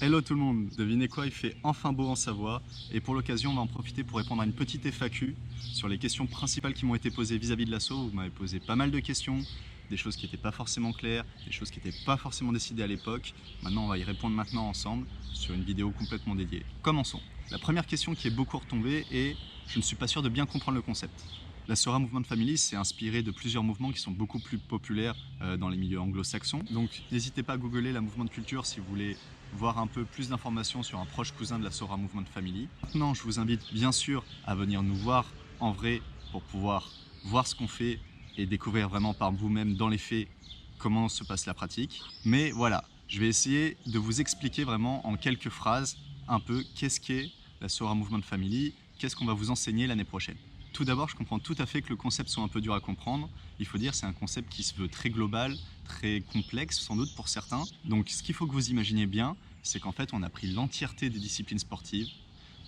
Hello tout le monde, devinez quoi, il fait enfin beau en Savoie et pour l'occasion on va en profiter pour répondre à une petite FAQ sur les questions principales qui m'ont été posées vis-à-vis de l'asso. Vous m'avez posé pas mal de questions, des choses qui n'étaient pas forcément claires, des choses qui n'étaient pas forcément décidées à l'époque. Maintenant on va y répondre maintenant ensemble sur une vidéo complètement dédiée. Commençons. La première question qui est beaucoup retombée est « Je ne suis pas sûr de bien comprendre le concept ». La Sora Movement Family s'est inspirée de plusieurs mouvements qui sont beaucoup plus populaires dans les milieux anglo-saxons. Donc n'hésitez pas à googler la mouvement de culture si vous voulez voir un peu plus d'informations sur un proche cousin de la Sora Movement Family. Maintenant, je vous invite bien sûr à venir nous voir en vrai pour pouvoir voir ce qu'on fait et découvrir vraiment par vous-même dans les faits comment se passe la pratique. Mais voilà, je vais essayer de vous expliquer vraiment en quelques phrases un peu qu'est-ce qu'est la Sora Movement Family, qu'est-ce qu'on va vous enseigner l'année prochaine. Tout d'abord, je comprends tout à fait que le concept soit un peu dur à comprendre. Il faut dire, c'est un concept qui se veut très global, très complexe sans doute pour certains. Donc ce qu'il faut que vous imaginez bien, c'est qu'en fait on a pris l'entièreté des disciplines sportives,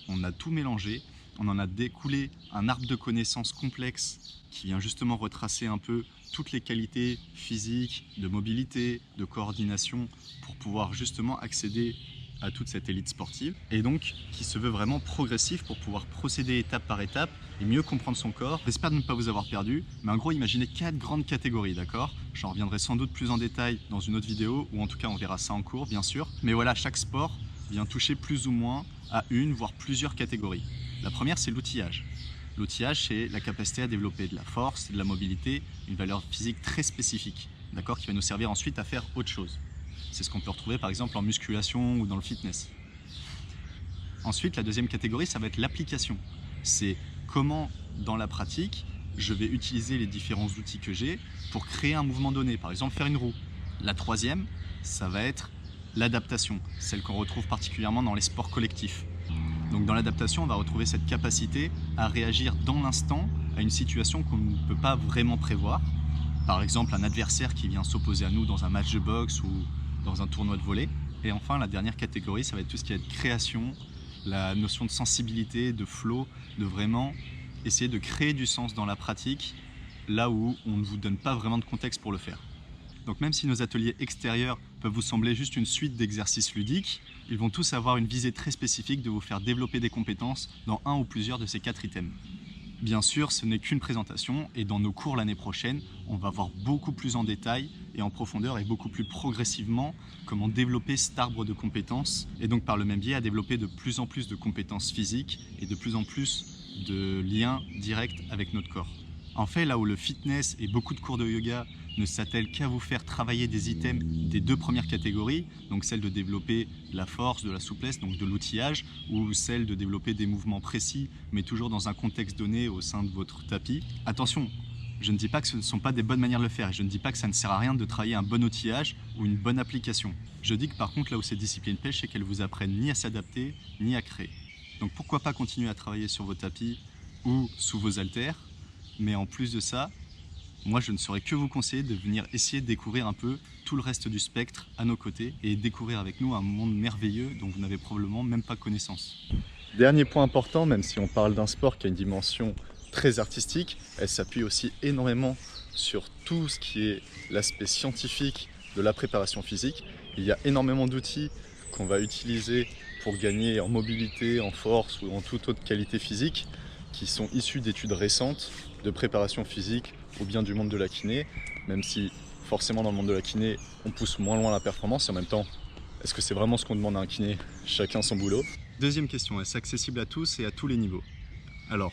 on a tout mélangé, on en a découlé un arbre de connaissances complexe qui vient justement retracer un peu toutes les qualités physiques, de mobilité, de coordination pour pouvoir justement accéder à toute cette élite sportive et donc qui se veut vraiment progressif pour pouvoir procéder étape par étape et mieux comprendre son corps. J'espère ne pas vous avoir perdu, mais en gros imaginez 4 grandes catégories, d'accord? J'en reviendrai sans doute plus en détail dans une autre vidéo, ou en tout cas on verra ça en cours bien sûr. Mais voilà, chaque sport vient toucher plus ou moins à une, voire plusieurs catégories. La première c'est l'outillage. L'outillage c'est la capacité à développer de la force, de la mobilité, une valeur physique très spécifique, d'accord, qui va nous servir ensuite à faire autre chose. C'est ce qu'on peut retrouver par exemple en musculation ou dans le fitness. Ensuite, la deuxième catégorie, ça va être l'application. C'est comment, dans la pratique, je vais utiliser les différents outils que j'ai pour créer un mouvement donné, par exemple faire une roue. La troisième, ça va être l'adaptation, celle qu'on retrouve particulièrement dans les sports collectifs. Donc dans l'adaptation, on va retrouver cette capacité à réagir dans l'instant à une situation qu'on ne peut pas vraiment prévoir. Par exemple, un adversaire qui vient s'opposer à nous dans un match de boxe ou dans un tournoi de volley. Et enfin, la dernière catégorie, ça va être tout ce qui va être création, la notion de sensibilité, de flow, de vraiment essayer de créer du sens dans la pratique, là où on ne vous donne pas vraiment de contexte pour le faire. Donc même si nos ateliers extérieurs peuvent vous sembler juste une suite d'exercices ludiques, ils vont tous avoir une visée très spécifique de vous faire développer des compétences dans un ou plusieurs de ces 4 items. Bien sûr, ce n'est qu'une présentation et dans nos cours l'année prochaine, on va voir beaucoup plus en détail et en profondeur et beaucoup plus progressivement comment développer cet arbre de compétences et donc par le même biais à développer de plus en plus de compétences physiques et de plus en plus de liens directs avec notre corps. En fait, là où le fitness et beaucoup de cours de yoga ne s'attellent qu'à vous faire travailler des items des 2 premières catégories, donc celle de développer de la force, de la souplesse, donc de l'outillage, ou celle de développer des mouvements précis, mais toujours dans un contexte donné au sein de votre tapis. Attention, je ne dis pas que ce ne sont pas des bonnes manières de le faire, et je ne dis pas que ça ne sert à rien de travailler un bon outillage ou une bonne application. Je dis que par contre, là où ces disciplines pêchent, c'est qu'elles vous apprennent ni à s'adapter, ni à créer. Donc pourquoi pas continuer à travailler sur vos tapis ou sous vos haltères, mais en plus de ça, moi je ne saurais que vous conseiller de venir essayer de découvrir un peu tout le reste du spectre à nos côtés et découvrir avec nous un monde merveilleux dont vous n'avez probablement même pas connaissance. Dernier point important, même si on parle d'un sport qui a une dimension très artistique, elle s'appuie aussi énormément sur tout ce qui est l'aspect scientifique de la préparation physique. Il y a énormément d'outils qu'on va utiliser pour gagner en mobilité, en force ou en toute autre qualité physique qui sont issus d'études récentes de préparation physique ou bien du monde de la kiné, même si forcément dans le monde de la kiné on pousse moins loin la performance et en même temps est-ce que c'est vraiment ce qu'on demande à un kiné? Chacun son boulot. Deuxième question, est-ce accessible à tous et à tous les niveaux? Alors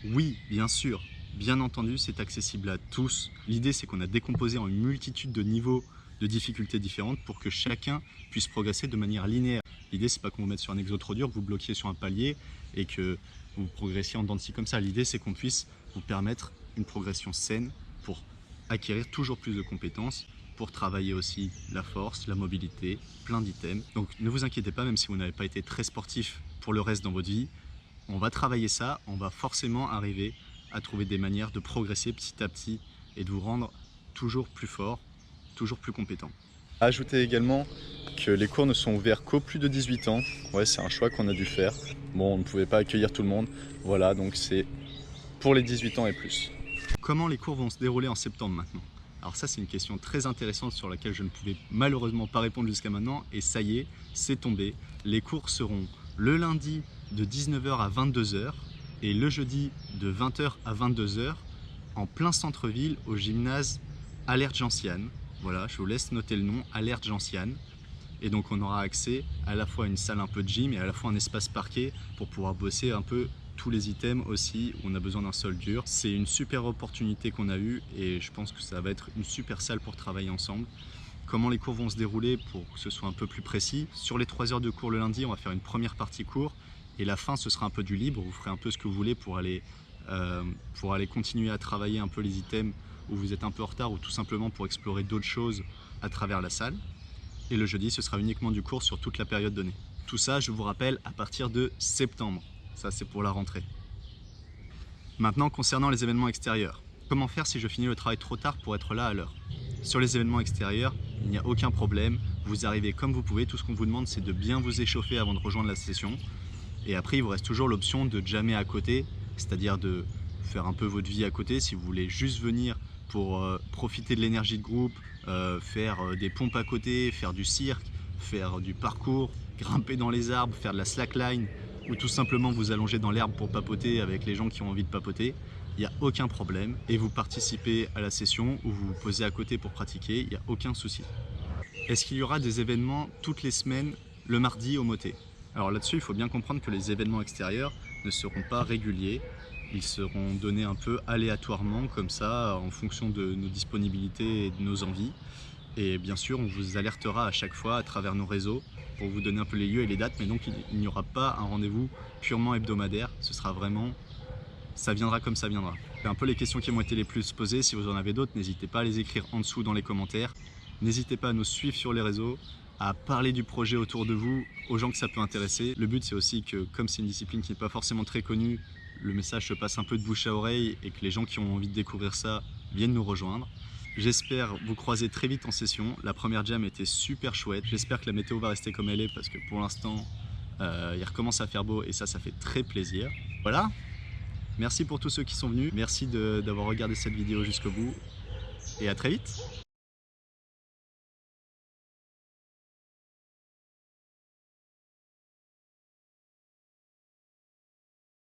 oui, bien sûr, bien entendu c'est accessible à tous. L'idée c'est qu'on a décomposé en une multitude de niveaux de difficultés différentes pour que chacun puisse progresser de manière linéaire. L'idée c'est pas qu'on vous mette sur un exo trop dur, que vous bloquiez sur un palier et que vous progressiez en dents de scie comme ça. L'idée c'est qu'on puisse vous permettre une progression saine pour acquérir toujours plus de compétences, pour travailler aussi la force, la mobilité, plein d'items. Donc ne vous inquiétez pas, même si vous n'avez pas été très sportif pour le reste dans votre vie, on va travailler ça, on va forcément arriver à trouver des manières de progresser petit à petit et de vous rendre toujours plus fort, toujours plus compétent. Ajoutez également que les cours ne sont ouverts qu'aux plus de 18 ans. Ouais, c'est un choix qu'on a dû faire. Bon, on ne pouvait pas accueillir tout le monde. Voilà, donc c'est pour les 18 ans et plus. Comment les cours vont se dérouler en septembre maintenant? Alors ça, c'est une question très intéressante sur laquelle je ne pouvais malheureusement pas répondre jusqu'à maintenant. Et ça y est, c'est tombé. Les cours seront le lundi de 19h à 22h et le jeudi de 20h à 22h en plein centre-ville au gymnase Allert Gentiane. Voilà, je vous laisse noter le nom, Allert Gentiane. Et donc on aura accès à la fois à une salle un peu de gym et à la fois un espace parquet pour pouvoir bosser un peu tous les items aussi où on a besoin d'un sol dur. C'est une super opportunité qu'on a eue et je pense que ça va être une super salle pour travailler ensemble. Comment les cours vont se dérouler pour que ce soit un peu plus précis. Sur les 3 heures de cours le lundi, on va faire une première partie cours et la fin ce sera un peu du libre. Vous ferez un peu ce que vous voulez pour aller continuer à travailler un peu les items où vous êtes un peu en retard ou tout simplement pour explorer d'autres choses à travers la salle. Et le jeudi, ce sera uniquement du cours sur toute la période donnée. Tout ça, je vous rappelle, à partir de septembre. Ça, c'est pour la rentrée. Maintenant, concernant les événements extérieurs. Comment faire si je finis le travail trop tard pour être là à l'heure? Sur les événements extérieurs, il n'y a aucun problème. Vous arrivez comme vous pouvez. Tout ce qu'on vous demande, c'est de bien vous échauffer avant de rejoindre la session. Et après, il vous reste toujours l'option de jammer à côté, c'est-à-dire de faire un peu votre vie à côté si vous voulez juste venir pour profiter de l'énergie de groupe, faire des pompes à côté, faire du cirque, faire du parcours, grimper dans les arbres, faire de la slackline ou tout simplement vous allonger dans l'herbe pour papoter avec les gens qui ont envie de papoter. Il n'y a aucun problème et vous participez à la session ou vous vous posez à côté pour pratiquer, il n'y a aucun souci. Est-ce qu'il y aura des événements toutes les semaines le mardi au Moté? Alors là-dessus, il faut bien comprendre que les événements extérieurs ne seront pas réguliers. Ils seront donnés un peu aléatoirement, comme ça, en fonction de nos disponibilités et de nos envies. Et bien sûr, on vous alertera à chaque fois à travers nos réseaux pour vous donner un peu les lieux et les dates. Mais donc, il n'y aura pas un rendez-vous purement hebdomadaire. Ce sera vraiment, ça viendra comme ça viendra. C'est un peu les questions qui m'ont été les plus posées. Si vous en avez d'autres, n'hésitez pas à les écrire en dessous dans les commentaires. N'hésitez pas à nous suivre sur les réseaux, à parler du projet autour de vous, aux gens que ça peut intéresser. Le but, c'est aussi que, comme c'est une discipline qui n'est pas forcément très connue, le message se passe un peu de bouche à oreille et que les gens qui ont envie de découvrir ça viennent nous rejoindre. J'espère vous croiser très vite en session. La première jam était super chouette. J'espère que la météo va rester comme elle est parce que pour l'instant, il recommence à faire beau et ça fait très plaisir. Voilà, merci pour tous ceux qui sont venus. Merci d'avoir regardé cette vidéo jusqu'au bout et à très vite.